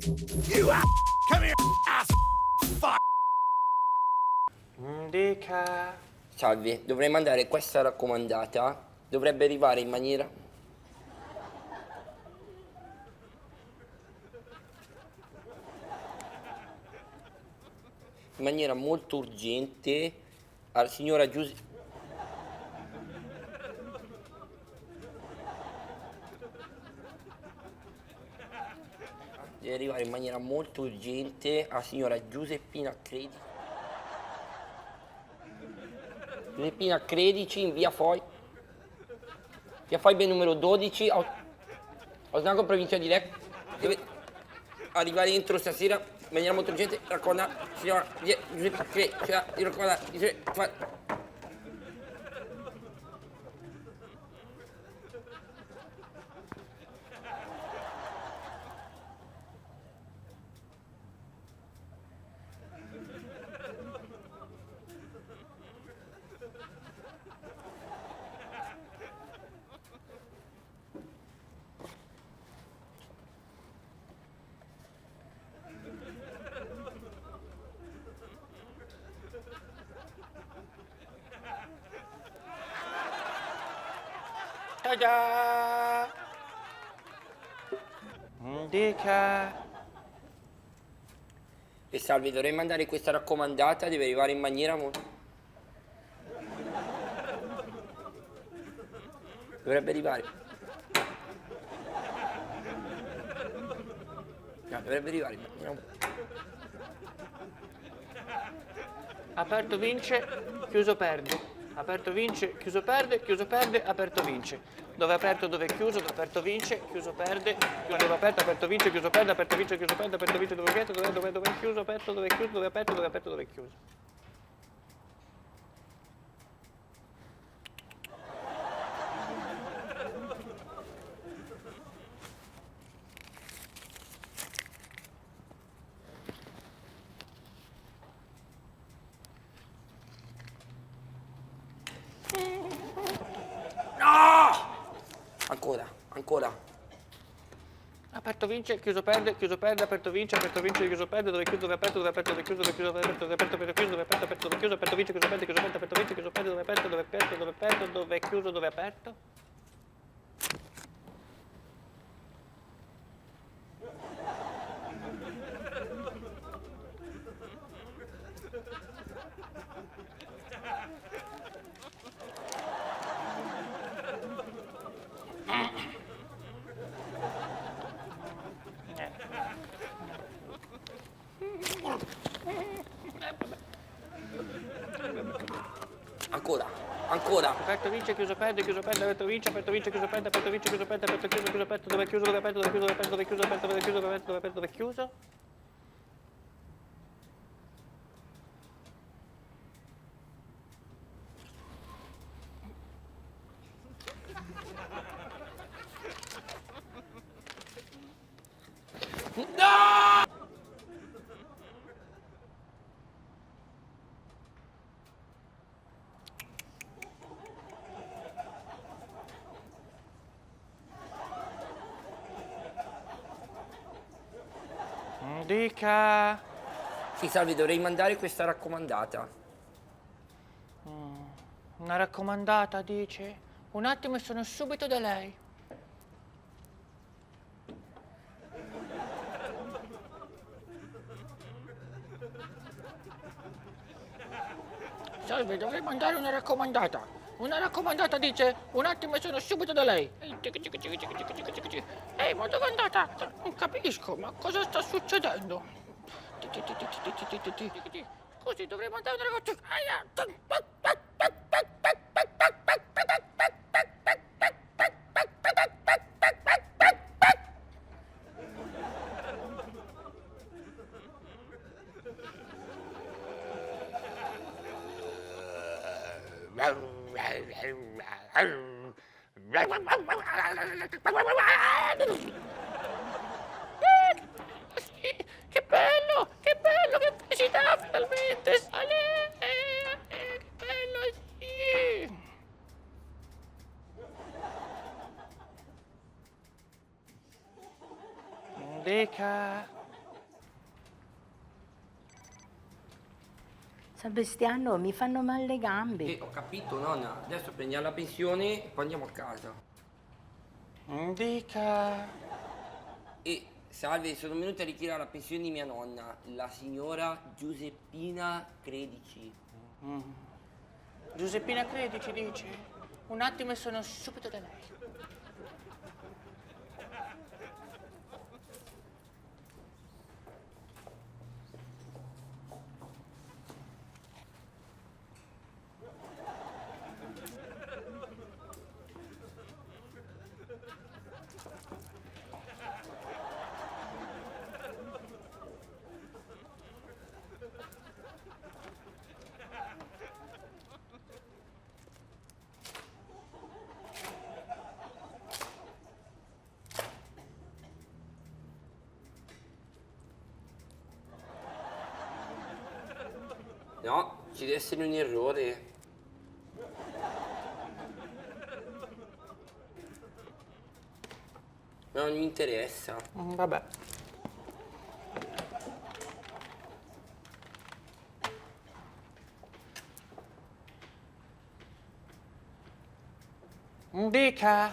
Come here, ass fuck. Dica. Salve, dovrei mandare questa raccomandata. Dovrebbe arrivare in maniera molto urgente alla signora Giuseppe. Deve arrivare in maniera molto urgente alla signora Giuseppina Credi. Giuseppina Credici in via Foi ben numero 12, Osnago, provincia di Lecco. Deve arrivare entro stasera in maniera molto urgente. Raccomanda, signora Giuseppina Credici, raccomanda, Ta-da! Dica. E salve, dovrei mandare questa raccomandata, deve arrivare in maniera molto... Dovrebbe arrivare. No, dovrebbe arrivare in maniera molto... Aperto vince, chiuso perde. Aperto vince, chiuso perde, aperto vince. Dove è aperto, dove è chiuso, dove è aperto vince, chiuso perde, dove è aperto vince, chiuso perde, aperto vince, chiuso perde, aperto vince, dove è aperto, dove è chiuso, aperto, dove è chiuso, dove è aperto, dove è aperto, dove è chiuso. Ancora. Aperto vince, chiuso perde, aperto vince, chiuso perde, dove è chiuso, dove è aperto, dove è aperto, dove è chiuso, dove è chiuso, dove è aperto, dove è aperto, dove è chiuso, dove è aperto, dove è chiuso, aperto vince, chiuso perde, aperto vince, chiuso perde, dove è aperto, dove è aperto, dove è aperto, dove è chiuso, dove è aperto. Ancora. Aperto vince, chiuso perde, aperto vince, chiuso perde, aperto vince, chiuso perde, aperto chiuso, aperto, dove è chiuso, dove è aperto, dove è chiuso, dove è aperto, dove è chiuso, aperto, dove è chiuso, dove è aperto, dove è aperto, dove è chiuso. Dica. Sì, salve, dovrei mandare questa raccomandata. Una raccomandata, dice. Un attimo e sono subito da lei. Salve, dovrei mandare una raccomandata. Una raccomandata dice, un attimo e sono subito da lei. Ehi, ma dove è andata? Non capisco, ma cosa sta succedendo? Scusi, dovrei mandare una raccomandata. Che bello, che felicità finalmente! Ale, che bello, sì! Dica. Sebastiano, mi fanno male le gambe. Ho capito, nonna. Adesso prendiamo la pensione e poi andiamo a casa. Dica. E salve, sono venuta a ritirare la pensione di mia nonna, la signora Giuseppina Credici. Giuseppina Credici dice? Un attimo e sono subito da lei. No, ci deve essere un errore. No, non mi interessa. Vabbè. Dica.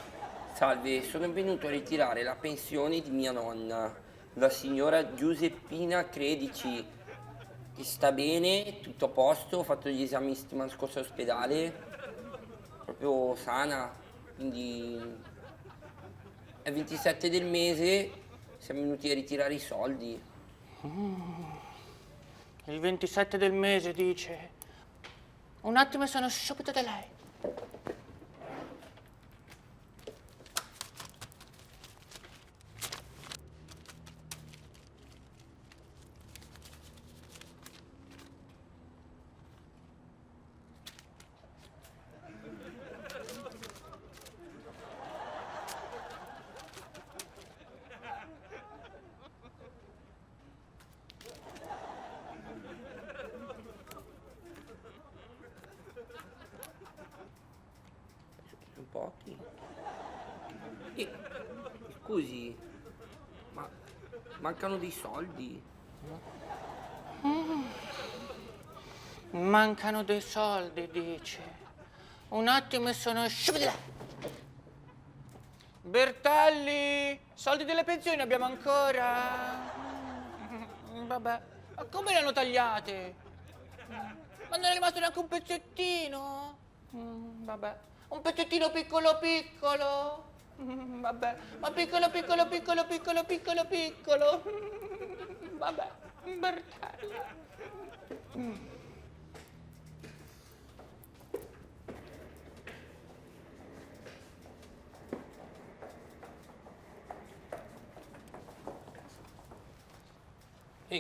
Salve, sono venuto a ritirare la pensione di mia nonna, la signora Giuseppina Credici, che sta bene, tutto a posto, ho fatto gli esami settimana scorsa all'ospedale, proprio sana, quindi è il 27 del mese, siamo venuti a ritirare i soldi. Il 27 del mese dice. Un attimo e sono subito da lei. Un pochi. E, scusi, ma mancano dei soldi? Mancano dei soldi, dice. Un attimo e sono subito da lei. Bertelli, soldi delle pensioni abbiamo ancora? Vabbè, ma come le hanno tagliate? Ma non è rimasto neanche un pezzettino? Vabbè, un pezzettino piccolo piccolo? Vabbè, ma piccolo piccolo piccolo piccolo piccolo piccolo? Vabbè, Bertelli.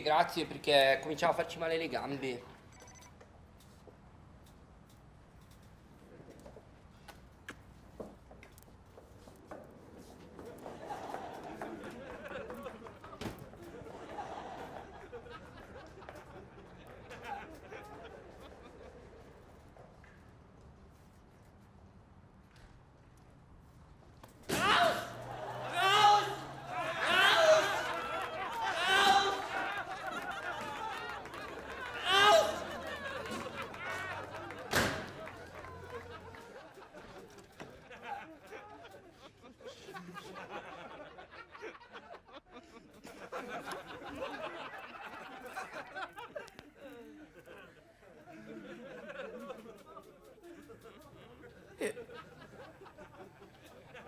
Grazie perché cominciava a farci male le gambe.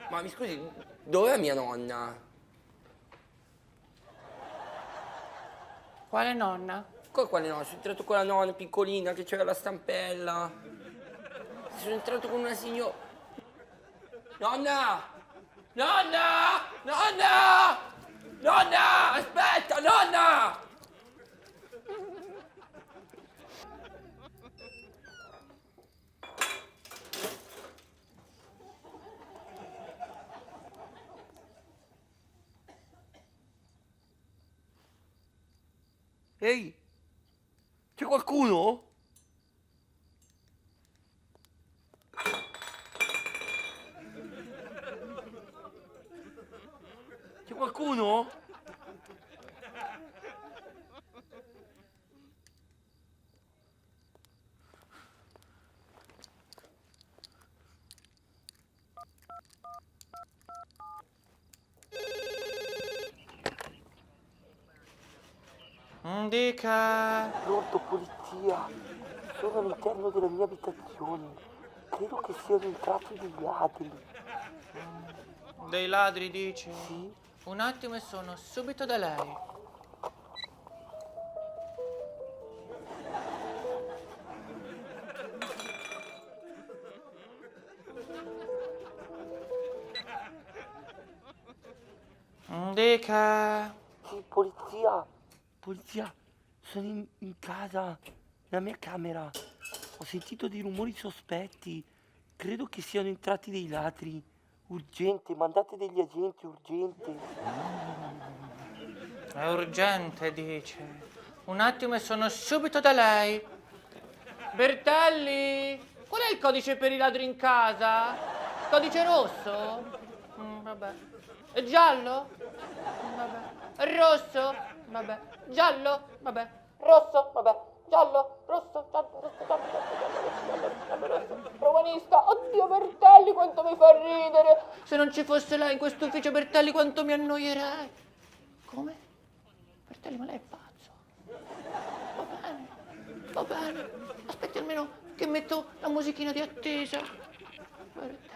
Ma mi scusi, dov'è mia nonna? Quale nonna? Quale no? Sono entrato con la nonna piccolina che c'era la stampella. Sono entrato con una signora. Nonna! Nonna! Nonna! Nonna! Aspetta, nonna! Ehi, c'è qualcuno? C'è qualcuno? Dica. Pronto, polizia? Sono all'interno della mia abitazione. Credo che siano entrati dei ladri. Dei ladri, dici? Sì? Un attimo e sono subito da lei. Dica. Sì, polizia. Polizia, sono in casa, nella mia camera. Ho sentito dei rumori sospetti. Credo che siano entrati dei ladri. Urgente, mandate degli agenti, urgente. È urgente, dice. Un attimo e sono subito da lei. Bertelli, qual è il codice per i ladri in casa? Codice rosso? Vabbè. È giallo? Vabbè. È rosso? Vabbè. Giallo? Vabbè. Rosso? Vabbè. Giallo? Rosso? Giallo? Rosso? Giallo? Giallo? Rosso? Romanista? Oddio Bertelli, quanto mi fa ridere! Se non ci fosse lei in questo ufficio, Bertelli, quanto mi annoierei! Come? Bertelli, ma lei è pazzo? Va bene, va bene. Aspetti almeno che metto la musichina di attesa. Bertelli.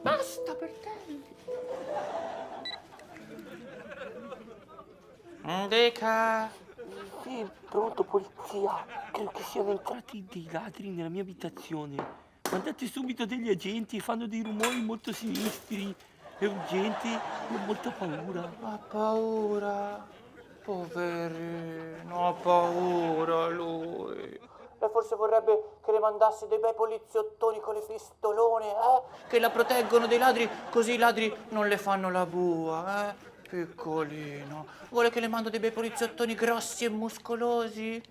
Basta, Bertelli. Dica. Sì, pronto, polizia. Credo che siano entrati dei ladri nella mia abitazione. Mandate subito degli agenti, fanno dei rumori molto sinistri. È urgente, ho molta paura. Ha paura. Poverino, ha paura lui. Lei forse vorrebbe che le mandassi dei bei poliziottoni con le pistolone, Che la proteggono dai ladri, così i ladri non le fanno la bua, Piccolino. Vuole che le mando dei bei poliziottoni grossi e muscolosi?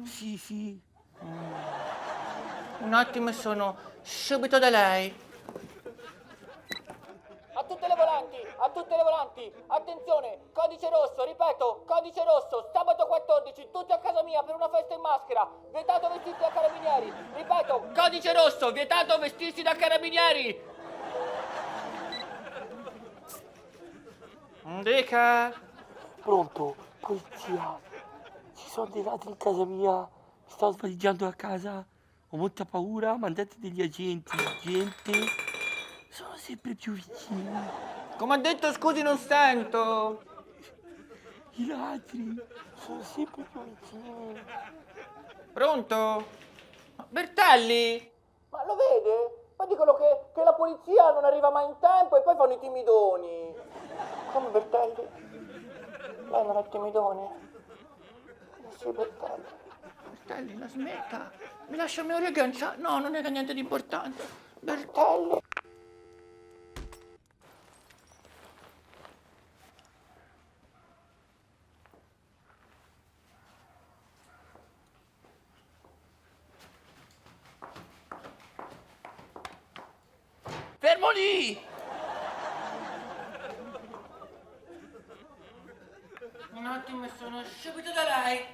Sì, sì. Un attimo e sono subito da lei. A tutte le volanti, attenzione, codice rosso, ripeto, codice rosso, sabato 14, tutti a casa mia per una festa in maschera, vietato vestirsi da carabinieri, ripeto, codice rosso, vietato vestirsi da carabinieri. Dica. Pronto, polizia. Ci sono dei ladri in casa mia. Mi sto svaligiando a casa. Ho molta paura. Mandate degli agenti, urgente. Sono sempre più vicini. Come ha detto, scusi, non sento. I ladri sono sempre più vicini. Pronto? Bertelli? Ma lo vede? Ma dicono che la polizia non arriva mai in tempo e poi fanno i timidoni. Come Bertelli? Lei non è timidone? Come sì, Bertelli? Bertelli, la smetta. Mi lascia il mio riagganciare. No, non è niente di importante. Bertelli. Fermo lì! Un attimo e sono subito da lei.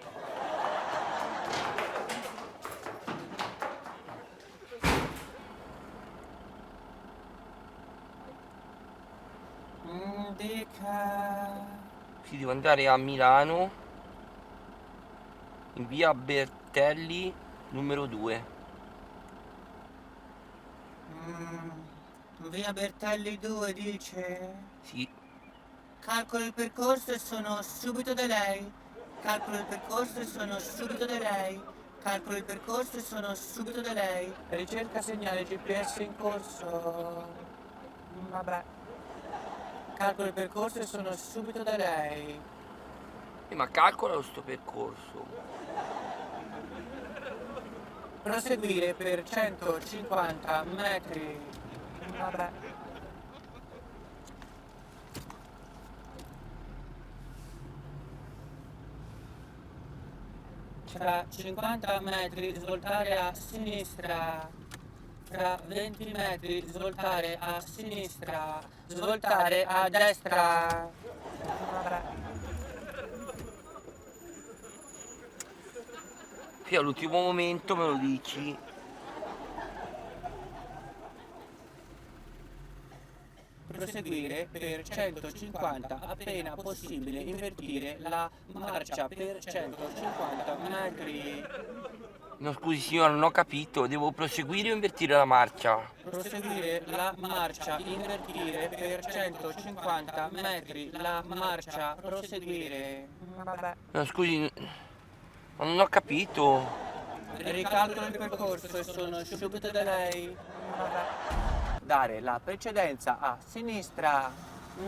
Dica. Si deve andare a Milano, in via Bertelli, numero 2. Via Bertelli 2, dice? Sì. Calcolo il percorso e sono subito da lei. Calcolo il percorso e sono subito da lei. Calcolo il percorso e sono subito da lei. Ricerca segnale GPS in corso. Vabbè. Calcolo il percorso e sono subito da lei. Ma calcola sto percorso. Proseguire per 150 metri. Vabbè. Tra 50 metri svoltare a sinistra. Fra 20 metri, svoltare a sinistra, svoltare a destra. Vabbè. Sì, all'ultimo momento me lo dici. Proseguire per 150, appena possibile invertire la marcia per 150 metri. No, scusi signora, non ho capito, devo proseguire o invertire la marcia? Proseguire la marcia, invertire per 150 metri la marcia, proseguire. Vabbè. No, scusi, ma non ho capito. Ricalcolo il percorso e sono subito da lei. Vabbè. Dare la precedenza a sinistra,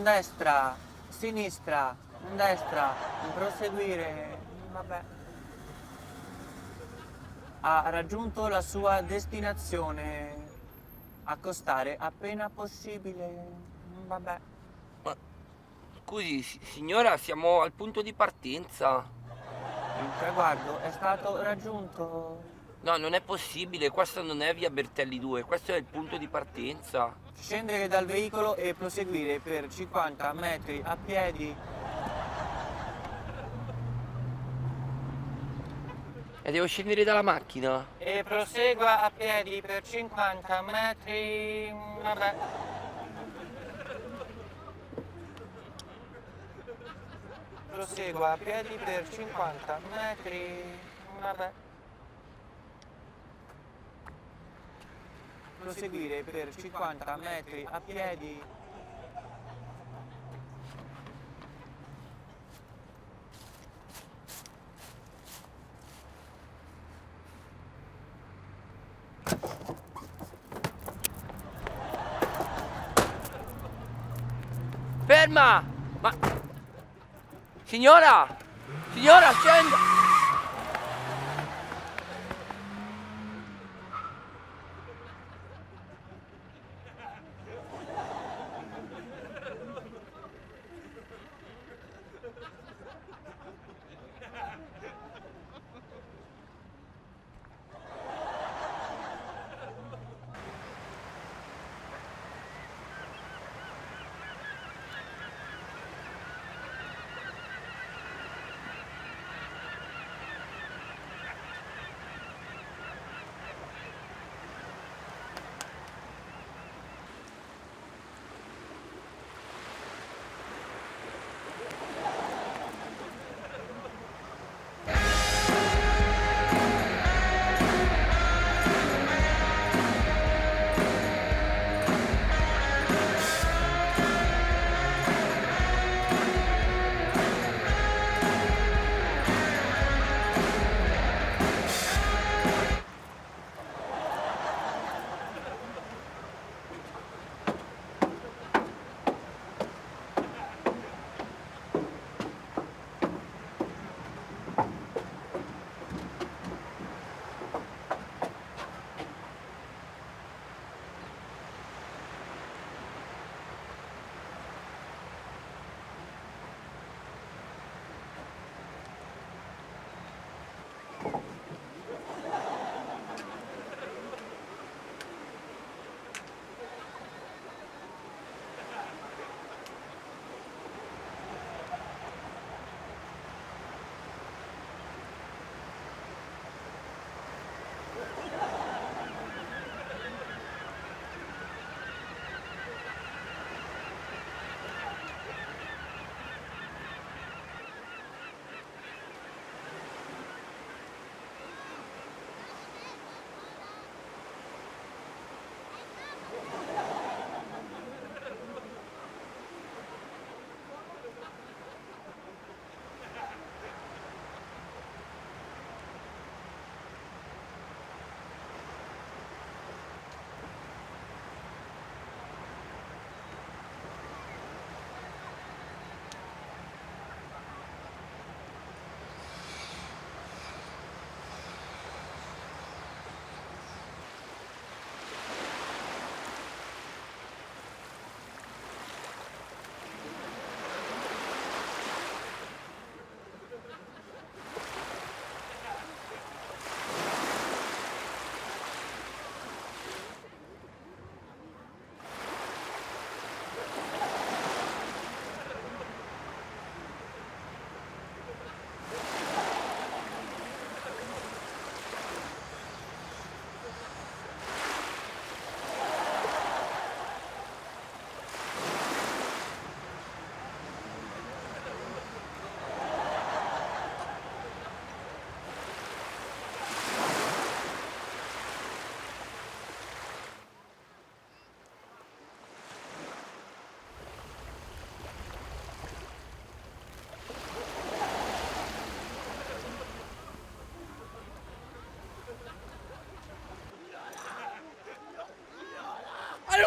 destra, sinistra, destra, proseguire. Vabbè. Ha raggiunto la sua destinazione. Accostare appena possibile. Vabbè. Ma, scusi signora, siamo al punto di partenza. Il traguardo è stato raggiunto. No, non è possibile, questa non è via Bertelli 2, questo è il punto di partenza. Scendere dal veicolo e proseguire per 50 metri a piedi. E devo scendere dalla macchina? E prosegua a piedi per 50 metri. Vabbè. Prosegua a piedi per 50 metri. Vabbè. Proseguire per 50 metri a piedi. Ferma! Ma... Signora! Signora, scenda!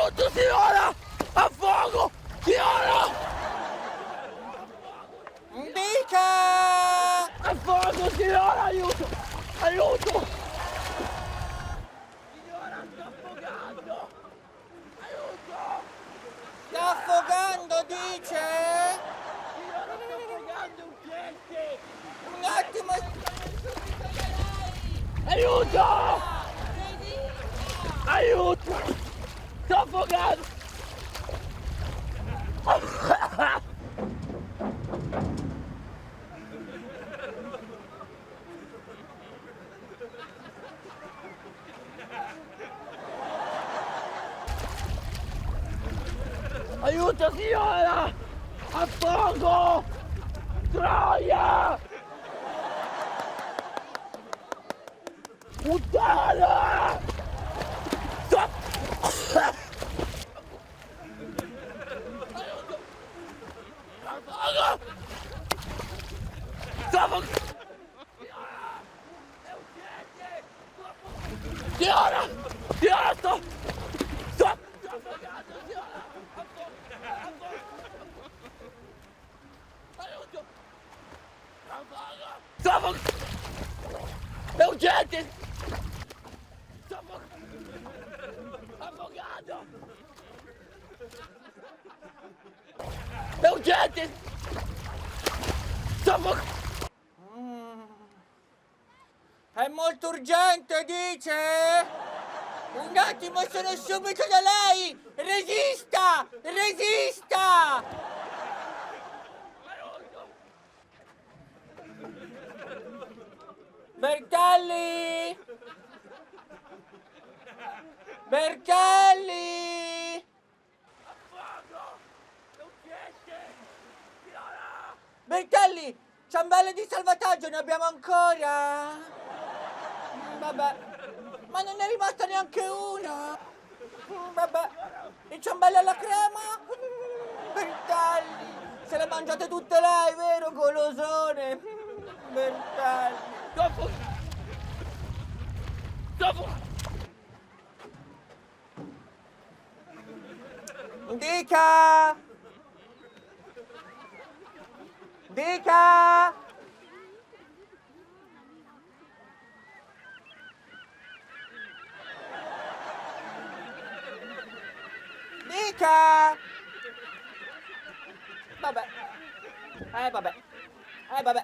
Aiuto, signora! Affogo! Signora! Dica! Affogo, signora! Aiuto! Aiuto! Sta affogando, dice? Un attimo! Aiuto! Aiuto! Sto affogando! Aiuto, signora! Affogo! Troia! Puttana! Signora! Signora, sto! Stop! È urgente! Stop! Affogato! È urgente! Stop! È molto urgente, dice? Un attimo, sono subito da lei! Resista! Resista! Bertelli! Bertelli! Bertelli! Ciambelle di salvataggio ne abbiamo ancora? Vabbè. Ma non è rimasta neanche una. Vabbè. I ciambelli alla crema? Bertelli! Se le mangiate tutte lei, vero golosone? Bertelli! Dopo! Dopo! Dica! Dica! Dica! Vabbè. Vabbè. Vabbè.